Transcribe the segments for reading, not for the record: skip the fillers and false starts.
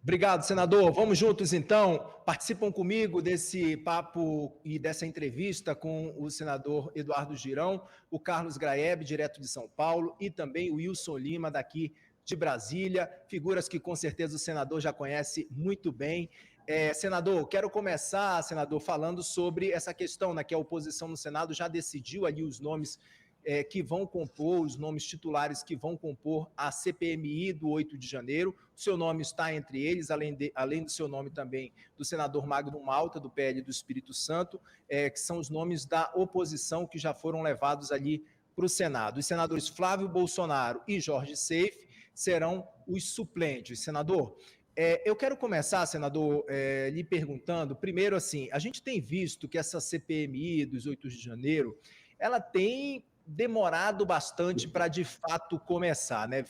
Obrigado, senador. Vamos juntos, então. Participam comigo desse papo e dessa entrevista com o senador Eduardo Girão, o Carlos Graeb, direto de São Paulo, e também o Wilson Lima, daqui de Brasília, figuras que com certeza o senador já conhece muito bem. Senador, quero começar, senador, falando sobre essa questão, né, que a oposição no Senado já decidiu ali os nomes que vão compor, os nomes titulares que vão compor a CPMI do 8 de janeiro. O seu nome está entre eles, além do seu nome também do senador Magno Malta, do PL do Espírito Santo, que são os nomes da oposição que já foram levados ali para o Senado. Os senadores Flávio Bolsonaro e Jorge Seife serão os suplentes. Senador, eu quero começar, senador, lhe perguntando, primeiro assim, a gente tem visto que essa CPMI dos 8 de janeiro, ela tem demorado bastante para, de fato, começar, né?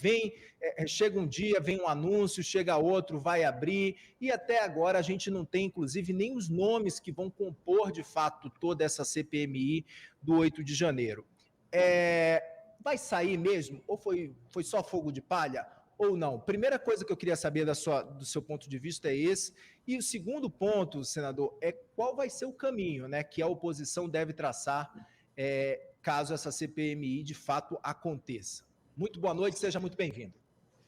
Chega um dia, vem um anúncio, chega outro, vai abrir, e até agora a gente não tem, inclusive, nem os nomes que vão compor, de fato, toda essa CPMI do 8 de janeiro. Vai sair mesmo? Ou foi só fogo de palha? Ou não? Primeira coisa que eu queria saber do seu ponto de vista é esse. E o segundo ponto, senador, é qual vai ser o caminho, né, que a oposição deve traçar caso essa CPMI de fato aconteça. Muito boa noite, seja muito bem-vindo.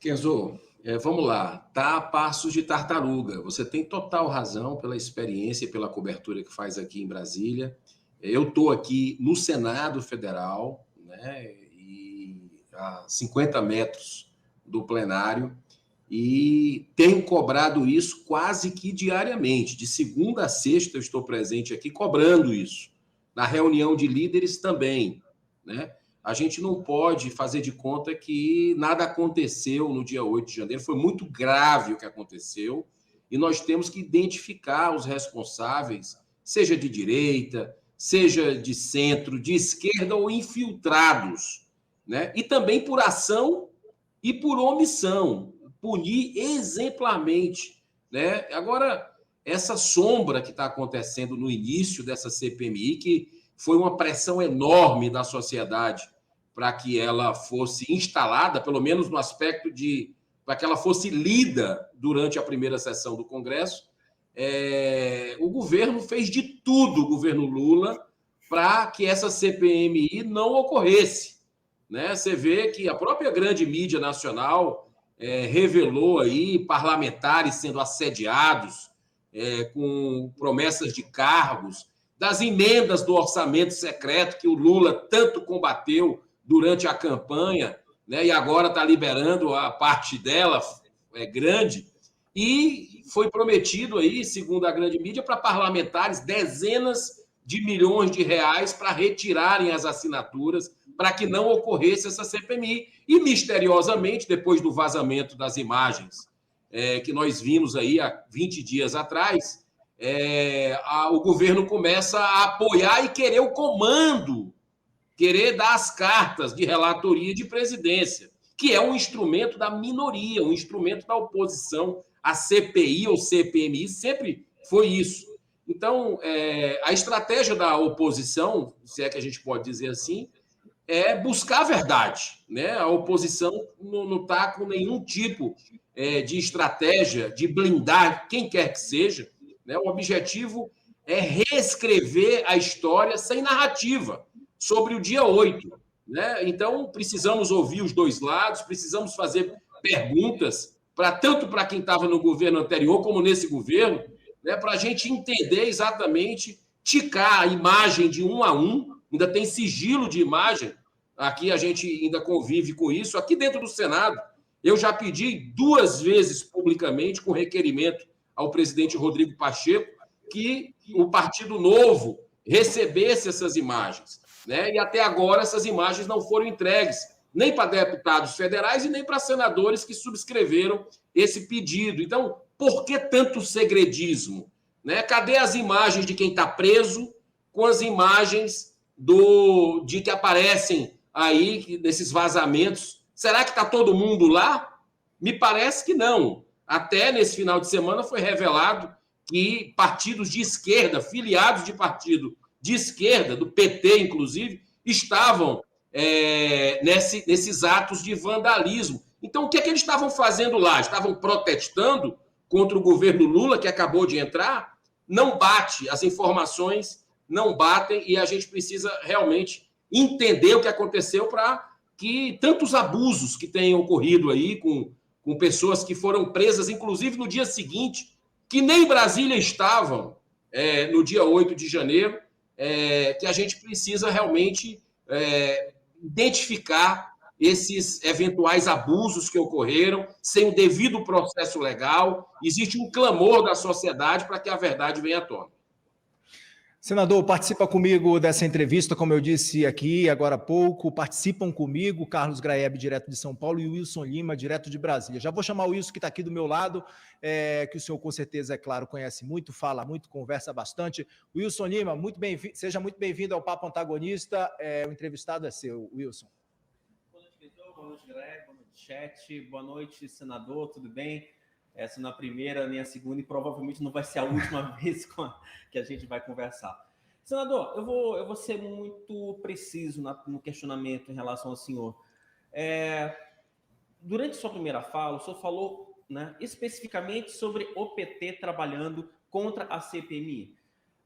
Kenzo, vamos lá. Tá a passos de tartaruga. Você tem total razão pela experiência e pela cobertura que faz aqui em Brasília. Eu estou aqui no Senado Federal, né, e a 50 metros do plenário, e tenho cobrado isso quase que diariamente. De segunda a sexta eu estou presente aqui cobrando isso. Na reunião de líderes também, né? A gente não pode fazer de conta que nada aconteceu no dia 8 de janeiro. Foi muito grave o que aconteceu e nós temos que identificar os responsáveis, seja de direita, seja de centro, de esquerda ou infiltrados, né? E também por ação e por omissão, punir exemplarmente, né? Agora, essa sombra que está acontecendo no início dessa CPMI, que foi uma pressão enorme da sociedade para que ela fosse instalada, pelo menos no aspecto para que ela fosse lida durante a primeira sessão do Congresso, o governo fez de tudo, o governo Lula, para que essa CPMI não ocorresse, né? Você vê que a própria grande mídia nacional revelou aí parlamentares sendo assediados, com promessas de cargos, das emendas do orçamento secreto que o Lula tanto combateu durante a campanha, né, e agora está liberando a parte dela, grande, e foi prometido aí, segundo a grande mídia, para parlamentares dezenas de milhões de reais para retirarem as assinaturas para que não ocorresse essa CPMI. E, misteriosamente, depois do vazamento das imagens que nós vimos aí há 20 dias atrás, o governo começa a apoiar e querer o comando, querer dar as cartas de relatoria de presidência, que é um instrumento da minoria, um instrumento da oposição. A CPI ou CPMI sempre foi isso. Então, a estratégia da oposição, se é que a gente pode dizer assim, é buscar a verdade, né? A oposição não está com nenhum tipo de estratégia de blindar quem quer que seja, né? O objetivo é reescrever a história sem narrativa sobre o dia 8. Né? Então, precisamos ouvir os dois lados, precisamos fazer perguntas, tanto para quem estava no governo anterior como nesse governo, né? Para a gente entender exatamente, ticar a imagem de um a um. Ainda tem sigilo de imagem, aqui a gente ainda convive com isso. Aqui dentro do Senado, eu já pedi 2 vezes publicamente, com requerimento ao presidente Rodrigo Pacheco, que o Partido Novo recebesse essas imagens, né? E até agora essas imagens não foram entregues, nem para deputados federais e nem para senadores que subscreveram esse pedido. Então, por que tanto segredismo? Né? Cadê as imagens de quem está preso com as imagens de que aparecem aí nesses vazamentos? Será que está todo mundo lá? Me parece que não. Até nesse final de semana foi revelado que partidos de esquerda, filiados de partido de esquerda, do PT inclusive, estavam nesses atos de vandalismo. Então, o que é que eles estavam fazendo lá? Estavam protestando contra o governo Lula, que acabou de entrar, não bate, as informações não batem e a gente precisa realmente entender o que aconteceu para que tantos abusos que tenham ocorrido aí com pessoas que foram presas, inclusive no dia seguinte, que nem em Brasília estavam, no dia 8 de janeiro, que a gente precisa realmente identificar esses eventuais abusos que ocorreram, sem o devido processo legal. Existe um clamor da sociedade para que a verdade venha à tona. Senador, participa comigo dessa entrevista, como eu disse aqui agora há pouco, participam comigo Carlos Graeb, direto de São Paulo, e o Wilson Lima, direto de Brasília. Já vou chamar o Wilson, que está aqui do meu lado, que o senhor, com certeza, é claro, conhece muito, fala muito, conversa bastante. Wilson Lima, seja muito bem-vindo ao Papo Antagonista. O entrevistado é seu, Wilson. Boa noite, Vitor. Boa noite, Graeb. Boa noite, chat. Boa noite, senador. Tudo bem? Essa não é a primeira, nem a segunda, e provavelmente não vai ser a última vez que a gente vai conversar. Senador, eu vou ser muito preciso no questionamento em relação ao senhor. Durante sua primeira fala, o senhor falou, né, especificamente sobre o PT trabalhando contra a CPMI.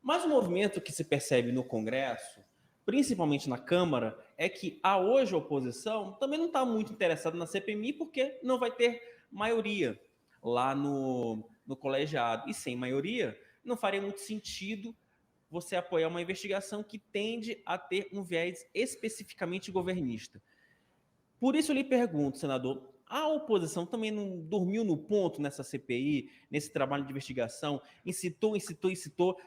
Mas o movimento que se percebe no Congresso, principalmente na Câmara, é que a hoje a oposição também não está muito interessada na CPMI porque não vai ter maioria lá no colegiado. E sem maioria, não faria muito sentido você apoiar uma investigação que tende a ter um viés especificamente governista. Por isso eu lhe pergunto, senador, a oposição também não dormiu no ponto nessa CPI, nesse trabalho de investigação, incitou,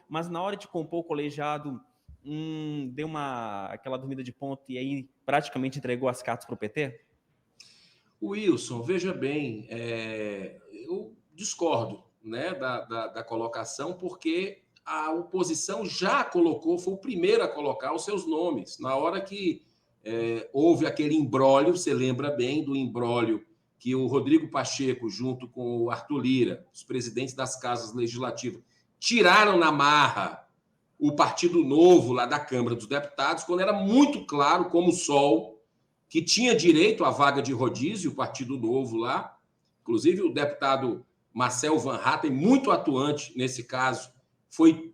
mas na hora de compor o colegiado, deu aquela dormida de ponto e aí praticamente entregou as cartas para o PT? Wilson, veja bem, eu discordo, né, da colocação, porque a oposição já colocou, foi o primeiro a colocar os seus nomes. Na hora que houve aquele imbróglio, você lembra bem do imbróglio que o Rodrigo Pacheco, junto com o Arthur Lira, os presidentes das casas legislativas, tiraram na marra o Partido Novo lá da Câmara dos Deputados, quando era muito claro como o sol que tinha direito à vaga de rodízio, o Partido Novo lá. Inclusive, o deputado Marcel Van Hatten, muito atuante nesse caso, foi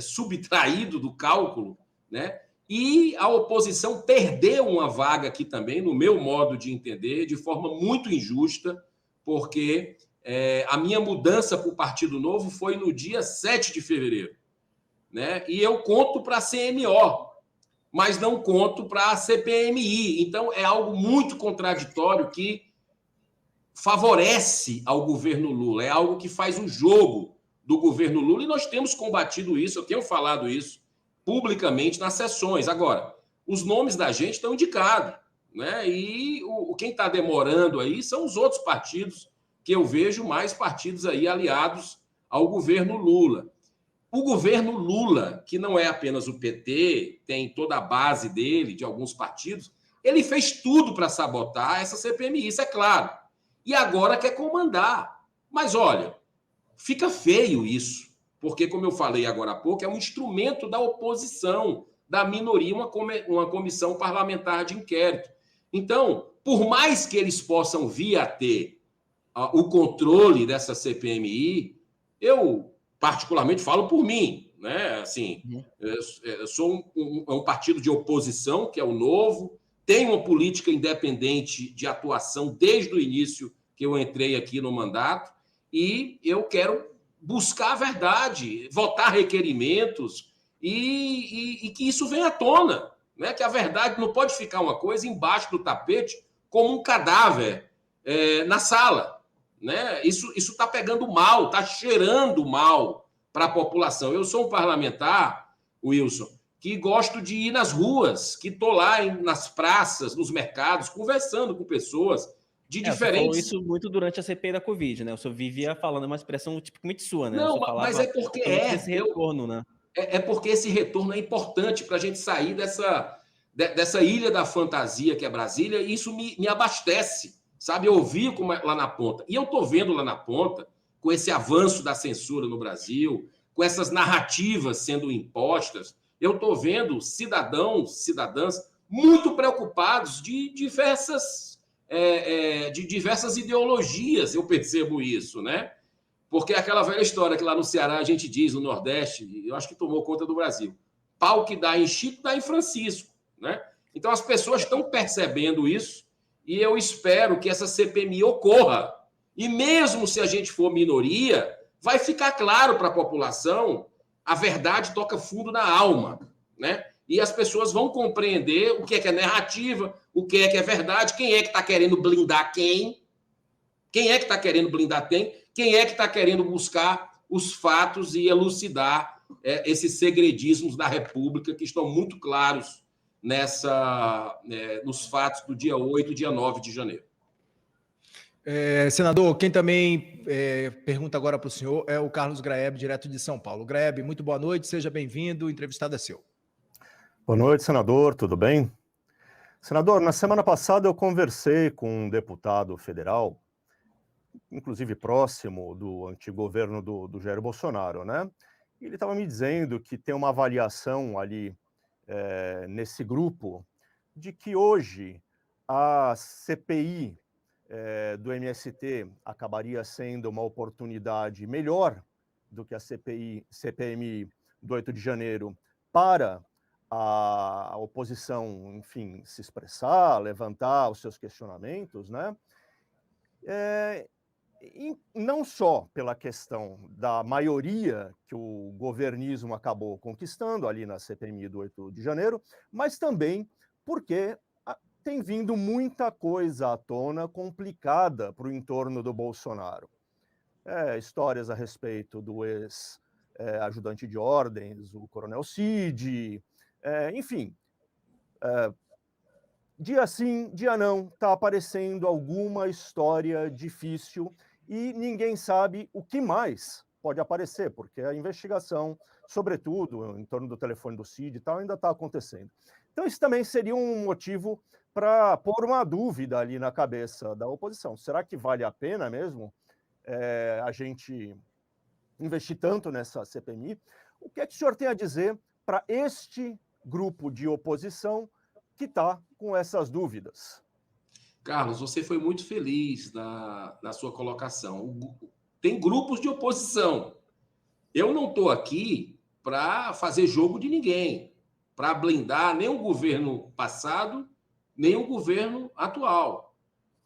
subtraído do cálculo, né? E a oposição perdeu uma vaga aqui também, no meu modo de entender, de forma muito injusta, porque a minha mudança para o Partido Novo foi no dia 7 de fevereiro, né? E eu conto para a CMO, mas não conto para a CPMI. Então, é algo muito contraditório que favorece ao governo Lula, é algo que faz o jogo do governo Lula, e nós temos combatido isso, eu tenho falado isso publicamente nas sessões. Agora, os nomes da gente estão indicados, né? E quem está demorando aí são os outros partidos, que eu vejo mais partidos aí aliados ao governo Lula. O governo Lula, que não é apenas o PT, tem toda a base dele, de alguns partidos, ele fez tudo para sabotar essa CPMI, isso é claro. E agora quer comandar. Mas, olha, fica feio isso, porque, como eu falei agora há pouco, é um instrumento da oposição, da minoria, uma comissão parlamentar de inquérito. Então, por mais que eles possam vir a ter o controle dessa CPMI, eu particularmente falo por mim, né? Assim, eu sou um partido de oposição, que é o Novo, tem uma política independente de atuação desde o início que eu entrei aqui no mandato, e eu quero buscar a verdade, votar requerimentos e que isso venha à tona, né? Que a verdade não pode ficar uma coisa embaixo do tapete como um cadáver na sala. Né? Isso está pegando mal, está cheirando mal para a população. Eu sou um parlamentar, Wilson, que gosto de ir nas ruas, que estou lá nas praças, nos mercados, conversando com pessoas de diferentes... Você falou isso muito durante a CPI da Covid, né? O senhor vivia falando uma expressão tipicamente sua, né? Não, mas é porque esse retorno, né? É porque esse retorno é importante para a gente sair dessa ilha da fantasia que é Brasília, e isso me abastece. Sabe, eu ouvi lá na ponta. E eu estou vendo lá na ponta, com esse avanço da censura no Brasil, com essas narrativas sendo impostas, eu estou vendo cidadãs muito preocupados de diversas ideologias, eu percebo isso, né? Porque é aquela velha história que lá no Ceará a gente diz, no Nordeste, eu acho que tomou conta do Brasil. Pau que dá em Chico, dá em Francisco, né? Então as pessoas estão percebendo isso e eu espero que essa CPMI ocorra. E mesmo se a gente for minoria, vai ficar claro para a população, a verdade toca fundo na alma, né? E as pessoas vão compreender o que é narrativa, o que é verdade, quem é que está querendo blindar quem é que está querendo blindar quem é que está querendo buscar os fatos e elucidar esses segredismos da República que estão muito claros nos fatos do dia 8 e dia 9 de janeiro. Senador, quem também pergunta agora para o senhor é o Carlos Graeb, direto de São Paulo. Graeb, muito boa noite, seja bem-vindo, o entrevistado é seu. Boa noite, senador, tudo bem? Senador, na semana passada eu conversei com um deputado federal, inclusive próximo do antigo governo do Jair Bolsonaro, né? E ele estava me dizendo que tem uma avaliação ali nesse grupo de que hoje a CPI do MST acabaria sendo uma oportunidade melhor do que a CPMI do 8 de janeiro para a oposição, enfim, se expressar, levantar os seus questionamentos, né? E não só pela questão da maioria que o governismo acabou conquistando ali na CPMI do 8 de janeiro, mas também porque tem vindo muita coisa à tona complicada para o entorno do Bolsonaro. Histórias a respeito do ex-ajudante de ordens, o Coronel Cid, enfim, dia sim, dia não, está aparecendo alguma história difícil e ninguém sabe o que mais pode aparecer, porque a investigação, sobretudo em torno do telefone do Cid e tal, ainda está acontecendo. Então isso também seria um motivo para pôr uma dúvida ali na cabeça da oposição. Será que vale a pena mesmo a gente investir tanto nessa CPMI? O que é que o senhor tem a dizer para este grupo de oposição que está com essas dúvidas? Carlos, você foi muito feliz na sua colocação. Tem grupos de oposição. Eu não estou aqui para fazer jogo de ninguém, para blindar nem o governo passado, nem o governo atual,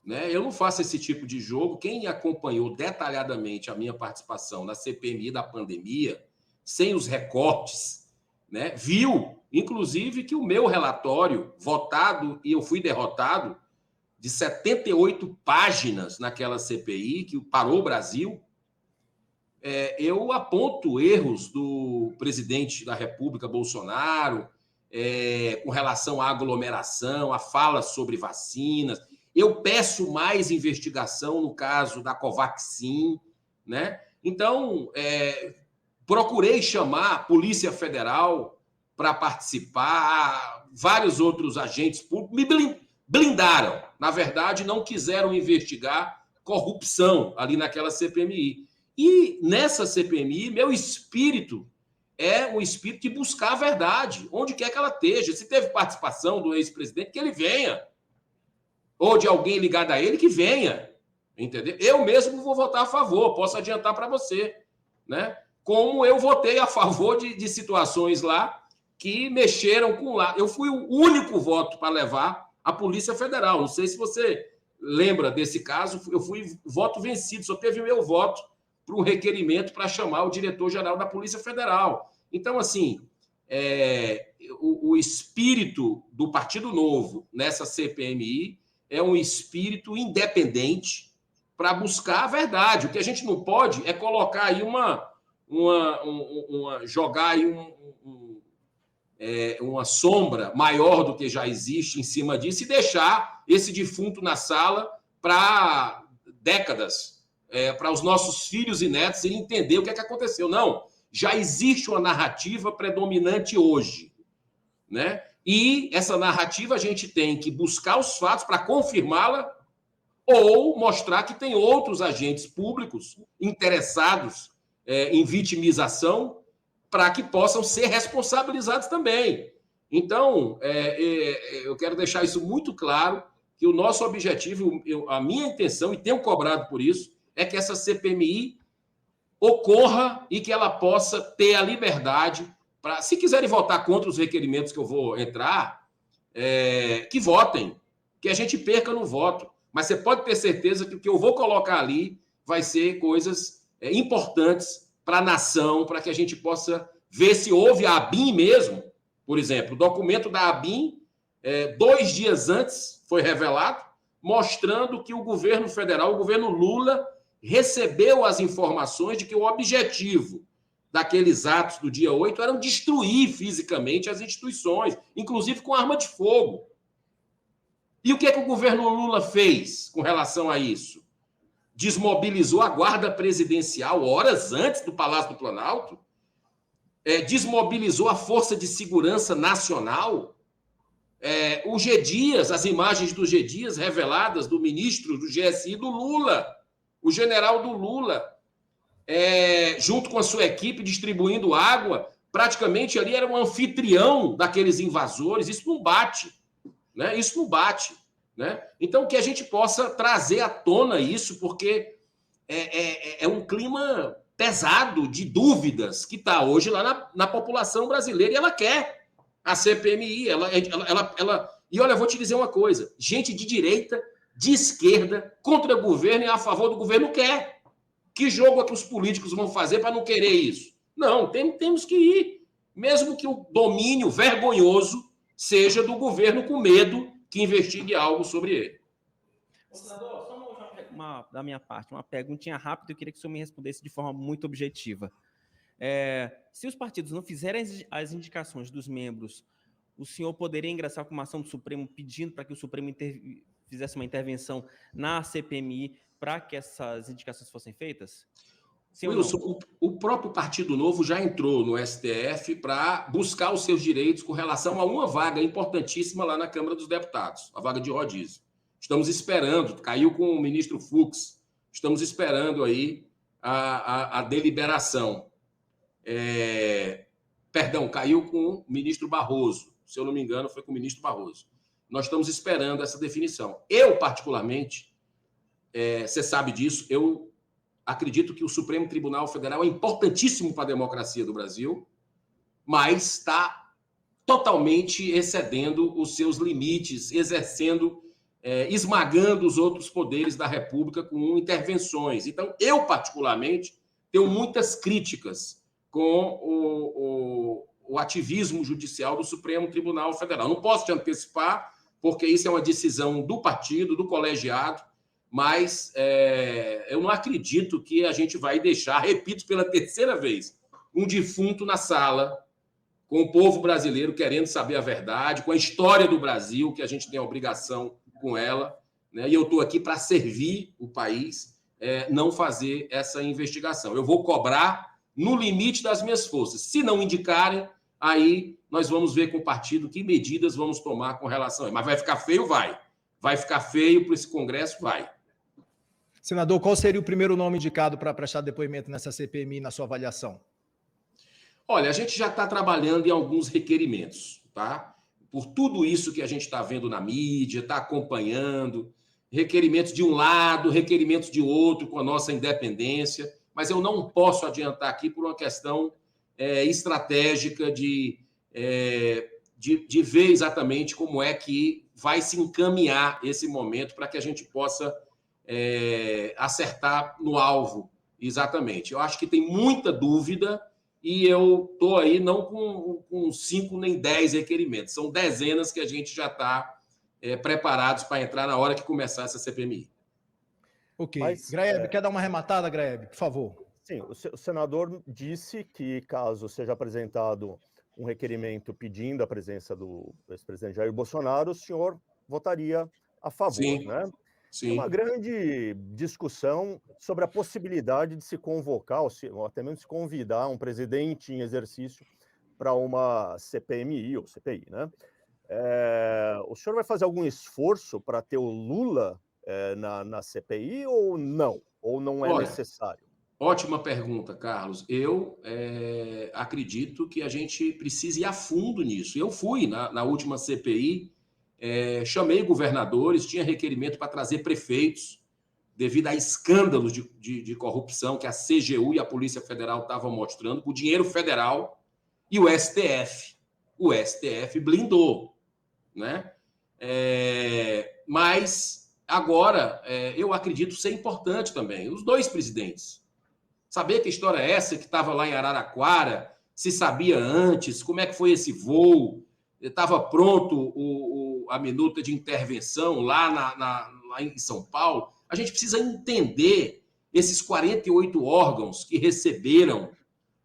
né? Eu não faço esse tipo de jogo. Quem acompanhou detalhadamente a minha participação na CPMI da pandemia, sem os recortes, né, viu, inclusive, que o meu relatório, votado e eu fui derrotado, de 78 páginas naquela CPI, que parou o Brasil, eu aponto erros do presidente da República, Bolsonaro, com relação à aglomeração, a fala sobre vacinas. Eu peço mais investigação no caso da Covaxin, né? Então, procurei chamar a Polícia Federal para participar, vários outros agentes públicos me blindaram. Na verdade, não quiseram investigar corrupção ali naquela CPMI. E nessa CPMI, meu espírito é um espírito de buscar a verdade, onde quer que ela esteja. Se teve participação do ex-presidente, que ele venha. Ou de alguém ligado a ele, que venha. Entendeu? Eu mesmo vou votar a favor, posso adiantar para você, né? Como eu votei a favor de situações lá que mexeram com lá. Eu fui o único voto para levar a Polícia Federal. Não sei se você lembra desse caso, eu fui voto vencido, só teve o meu voto para um requerimento para chamar o diretor-geral da Polícia Federal. Então, assim, o espírito do Partido Novo nessa CPMI é um espírito independente para buscar a verdade. O que a gente não pode é colocar aí jogar aí uma sombra maior do que já existe em cima disso e deixar esse defunto na sala para décadas, para os nossos filhos e netos irem entender o que aconteceu. Não, já existe uma narrativa predominante hoje, né? E essa narrativa a gente tem que buscar os fatos para confirmá-la ou mostrar que tem outros agentes públicos interessados em vitimização para que possam ser responsabilizados também. Então, eu quero deixar isso muito claro, que o nosso objetivo, a minha intenção, e tenho cobrado por isso, é que essa CPMI ocorra e que ela possa ter a liberdade para, se quiserem votar contra os requerimentos que eu vou entrar, que votem, que a gente perca no voto. Mas você pode ter certeza que o que eu vou colocar ali vai ser coisas importantes para a nação, para que a gente possa ver se houve a ABIN mesmo. Por exemplo, o documento da ABIN, 2 dias antes, foi revelado, mostrando que o governo federal, o governo Lula, recebeu as informações de que o objetivo daqueles atos do dia 8 era destruir fisicamente as instituições, inclusive com arma de fogo. E o que é que o governo Lula fez com relação a isso? Desmobilizou a guarda presidencial horas antes do Palácio do Planalto, desmobilizou a Força de Segurança Nacional. O G. Dias, as imagens do G. Dias reveladas do ministro do GSI do Lula, o general do Lula, junto com a sua equipe, distribuindo água, praticamente ali era um anfitrião daqueles invasores. Isso não bate, né? Isso não bate, né? Então, que a gente possa trazer à tona isso, porque é um clima pesado de dúvidas que está hoje lá na população brasileira, e ela quer a CPMI. E olha, eu vou te dizer uma coisa: gente de direita, de esquerda, contra o governo e a favor do governo quer. Que jogo é que os políticos vão fazer para não querer isso? Não, temos que ir. Mesmo que o domínio vergonhoso seja do governo com medo que investigue algo sobre ele. Senador, só da minha parte, uma perguntinha rápida, eu queria que o senhor me respondesse de forma muito objetiva. Se os partidos não fizerem as indicações dos membros, o senhor poderia ingressar com uma ação do Supremo pedindo para que o Supremo fizesse uma intervenção na CPMI para que essas indicações fossem feitas? Wilson, o próprio Partido Novo já entrou no STF para buscar os seus direitos com relação a uma vaga importantíssima lá na Câmara dos Deputados, a vaga de rodízio. Estamos esperando, caiu com o ministro Fux, estamos esperando aí a deliberação. Perdão, caiu com o ministro Barroso, se eu não me engano, foi com o ministro Barroso. Nós estamos esperando essa definição. Eu, particularmente, você sabe disso, eu acredito que o Supremo Tribunal Federal é importantíssimo para a democracia do Brasil, mas está totalmente excedendo os seus limites, esmagando os outros poderes da República com intervenções. Então, eu, particularmente, tenho muitas críticas com o ativismo judicial do Supremo Tribunal Federal. Não posso te antecipar, porque isso é uma decisão do partido, do colegiado, mas eu não acredito que a gente vai deixar, repito pela terceira vez, um defunto na sala, com o povo brasileiro querendo saber a verdade, com a história do Brasil, que a gente tem a obrigação com ela, né? E eu estou aqui para servir o país, não fazer essa investigação. Eu vou cobrar no limite das minhas forças. Se não indicarem, aí nós vamos ver com o partido que medidas vamos tomar com relação a isso. Mas vai ficar feio? Vai. Vai ficar feio para esse Congresso? Vai. Senador, qual seria o primeiro nome indicado para prestar depoimento nessa CPMI, na sua avaliação? Olha, a gente já está trabalhando em alguns requerimentos, tá? Por tudo isso que a gente está vendo na mídia, está acompanhando, requerimentos de um lado, requerimentos de outro, com a nossa independência, mas eu não posso adiantar aqui por uma questão estratégica de ver exatamente como é que vai se encaminhar esse momento para que a gente possa acertar no alvo, exatamente. Eu acho que tem muita dúvida e eu estou aí não com 5 nem 10 requerimentos, são dezenas que a gente já está preparados para entrar na hora que começar essa CPMI. Ok. Mas, Graeb, quer dar uma arrematada, Graeb, por favor? Sim, o senador disse que, caso seja apresentado um requerimento pedindo a presença do ex-presidente Jair Bolsonaro, o senhor votaria a favor, sim, né? Sim. Tem uma grande discussão sobre a possibilidade de se convocar, ou até mesmo se convidar um presidente em exercício para uma CPMI ou CPI, né? O senhor vai fazer algum esforço para ter o Lula na CPI ou não? Ou não é necessário? Ótima pergunta, Carlos. Eu acredito que a gente precisa ir a fundo nisso. Eu fui na última CPI, chamei governadores, tinha requerimento para trazer prefeitos devido a escândalos de corrupção que a CGU e a Polícia Federal estavam mostrando, com dinheiro federal, e o STF. O STF blindou, né? Mas agora eu acredito ser importante também os dois presidentes saber que história é essa, que estava lá em Araraquara, se sabia antes, como é que foi esse voo, estava pronto a minuta de intervenção lá em São Paulo. A gente precisa entender esses 48 órgãos que receberam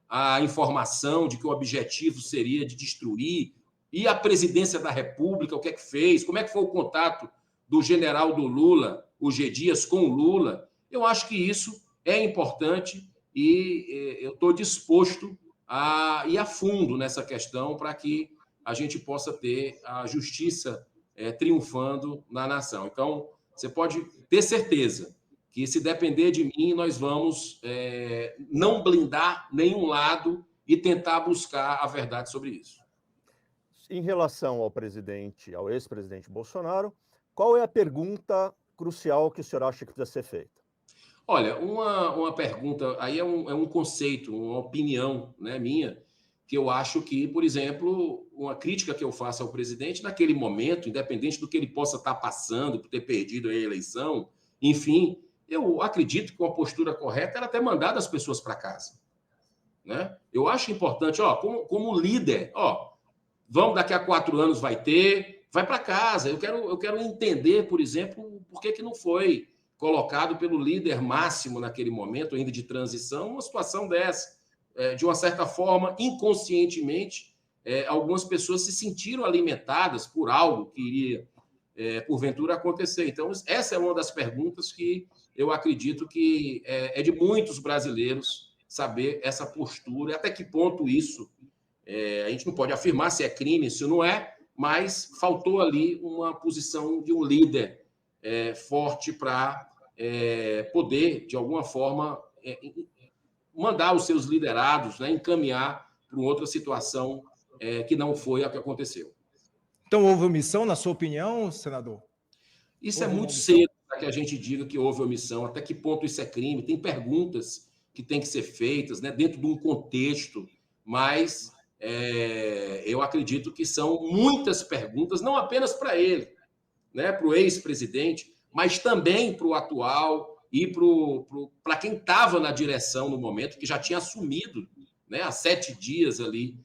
a informação de que o objetivo seria de destruir, e a presidência da República, o que é que fez, como é que foi o contato do general do Lula, o G. Dias, com o Lula. Eu acho que isso é importante e eu estou disposto a ir a fundo nessa questão para que a gente possa ter a justiça triunfando na nação. Então, você pode ter certeza que, se depender de mim, nós vamos não blindar nenhum lado e tentar buscar a verdade sobre isso. Em relação ao ex-presidente Bolsonaro, qual é a pergunta crucial que o senhor acha que precisa ser feita? Olha, uma pergunta, aí é um conceito, uma opinião, né, minha, que eu acho que, por exemplo, uma crítica que eu faço ao presidente, naquele momento, independente do que ele possa estar passando por ter perdido a eleição, enfim, eu acredito que uma postura correta era ter mandado as pessoas para casa, né? Eu acho importante, como líder, vamos, daqui a 4 anos vai para casa. Eu quero entender, por exemplo, por que não foi colocado pelo líder máximo naquele momento, ainda de transição, uma situação dessa. De uma certa forma, inconscientemente, algumas pessoas se sentiram alimentadas por algo que iria, porventura, acontecer. Então, essa é uma das perguntas que eu acredito que é de muitos brasileiros saber essa postura, e até que ponto isso, a gente não pode afirmar se é crime, se não é, mas faltou ali uma posição de um líder forte para poder, de alguma forma, mandar os seus liderados, né, encaminhar para outra situação que não foi a que aconteceu. Então, houve omissão, na sua opinião, senador? Isso é muito cedo para que a gente diga que houve omissão. Até que ponto isso é crime? Tem perguntas que têm que ser feitas, né, dentro de um contexto, mas eu acredito que são muitas perguntas, não apenas para ele, né, para o ex-presidente, mas também para o atual e para quem estava na direção no momento, que já tinha assumido, né, há 7 dias ali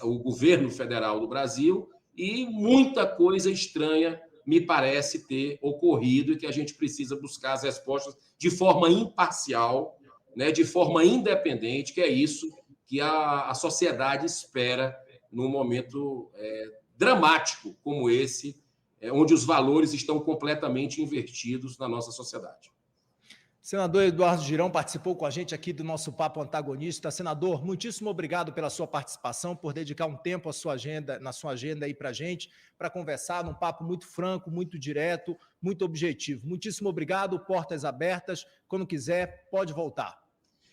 o governo federal do Brasil, e muita coisa estranha me parece ter ocorrido e que a gente precisa buscar as respostas de forma imparcial, né, de forma independente, que é isso que a sociedade espera num momento dramático como esse, onde os valores estão completamente invertidos na nossa sociedade. Senador Eduardo Girão participou com a gente aqui do nosso Papo Antagonista. Senador, muitíssimo obrigado pela sua participação, por dedicar um tempo na sua agenda aí para a gente, para conversar num papo muito franco, muito direto, muito objetivo. Muitíssimo obrigado, portas abertas. Quando quiser, pode voltar.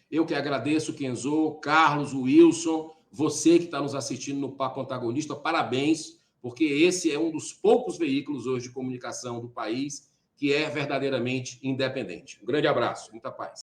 Eu que agradeço, Kenzo, Carlos, Wilson, você que está nos assistindo no Papo Antagonista, parabéns, porque esse é um dos poucos veículos hoje de comunicação do país que é verdadeiramente independente. Um grande abraço, muita paz.